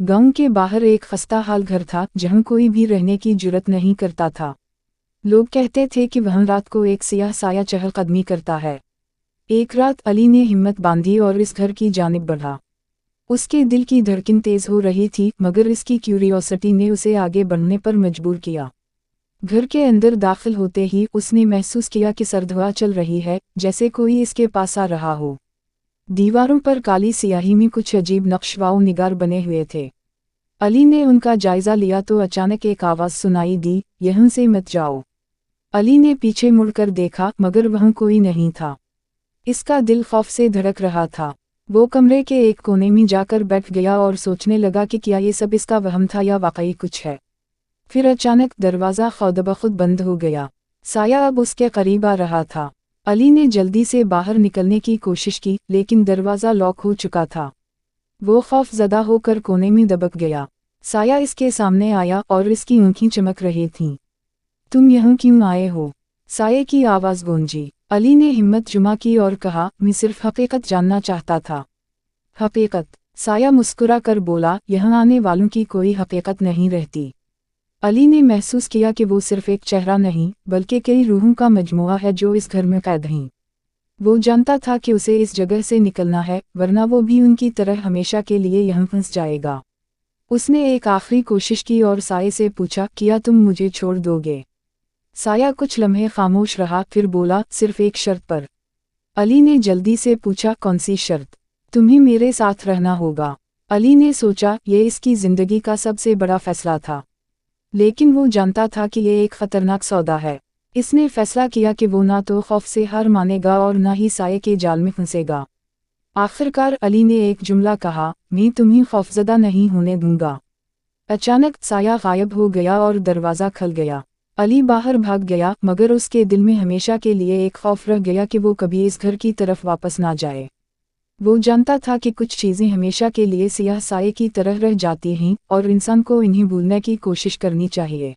गांव के बाहर एक खस्ता हाल घर था जहां कोई भी रहने की जुर्रत नहीं करता था। लोग कहते थे कि वहां रात को एक सियाह साया चहलकदमी करता है। एक रात अली ने हिम्मत बांधी और इस घर की जानिब बढ़ा। उसके दिल की धड़कन तेज हो रही थी, मगर इसकी क्यूरियोसिटी ने उसे आगे बढ़ने पर मजबूर किया। घर के अंदर दाखिल होते ही उसने महसूस किया कि सर्द हवा चल रही है, जैसे कोई इसके पास आ रहा हो। दीवारों पर काली सियाही में कुछ अजीब नक्श व निगार बने हुए थे। अली ने उनका जायजा लिया तो अचानक एक आवाज़ सुनाई दी, यहाँ से मत जाओ। अली ने पीछे मुड़कर देखा, मगर वहाँ कोई नहीं था। इसका दिल खौफ से धड़क रहा था। वो कमरे के एक कोने में जाकर बैठ गया और सोचने लगा कि क्या ये सब इसका वहम था या वाकई कुछ है। फिर अचानक दरवाज़ा खुद बंद हो गया। साया अब उसके करीब आ रहा था। अली ने जल्दी से बाहर निकलने की कोशिश की, लेकिन दरवाज़ा लॉक हो चुका था। वो खौफज़दा होकर कोने में दबक गया। साया इसके सामने आया और इसकी आँखें चमक रही थीं। तुम यहाँ क्यों आए हो? साये की आवाज़ गूंजी। अली ने हिम्मत जुमा की और कहा, मैं सिर्फ हकीकत जानना चाहता था। हकीकत? साया मुस्कुरा कर बोला, यहाँ आने वालों की कोई हकीकत नहीं रहती। अली ने महसूस किया कि वो सिर्फ एक चेहरा नहीं, बल्कि कई रूहों का मजमुआ है जो इस घर में कैद हैं। वो जानता था कि उसे इस जगह से निकलना है, वरना वो भी उनकी तरह हमेशा के लिए यहाँ फंस जाएगा। उसने एक आखिरी कोशिश की और साये से पूछा, क्या तुम मुझे छोड़ दोगे? साया कुछ लम्हे खामोश रहा, फिर बोला, सिर्फ एक शर्त पर। अली ने जल्दी से पूछा, कौन सी शर्त? तुम्हें मेरे साथ रहना होगा। अली ने सोचा, ये इसकी ज़िंदगी का सबसे बड़ा फैसला था। लेकिन वो जानता था कि ये एक ख़तरनाक सौदा है। इसने फैसला किया कि वो ना तो खौफ से हार मानेगा और ना ही साये के जाल में फंसेगा। आखिरकार अली ने एक जुमला कहा, मैं तुम्हें खौफज़दा नहीं होने दूंगा। अचानक साया गायब हो गया और दरवाज़ा खुल गया। अली बाहर भाग गया, मगर उसके दिल में हमेशा के लिए एक खौफ रह गया कि वो कभी इस घर की तरफ वापस ना जाए। वो जानता था कि कुछ चीज़ें हमेशा के लिए सियाह साये की तरह रह जाती हैं और इंसान को इन्हें भूलने की कोशिश करनी चाहिए।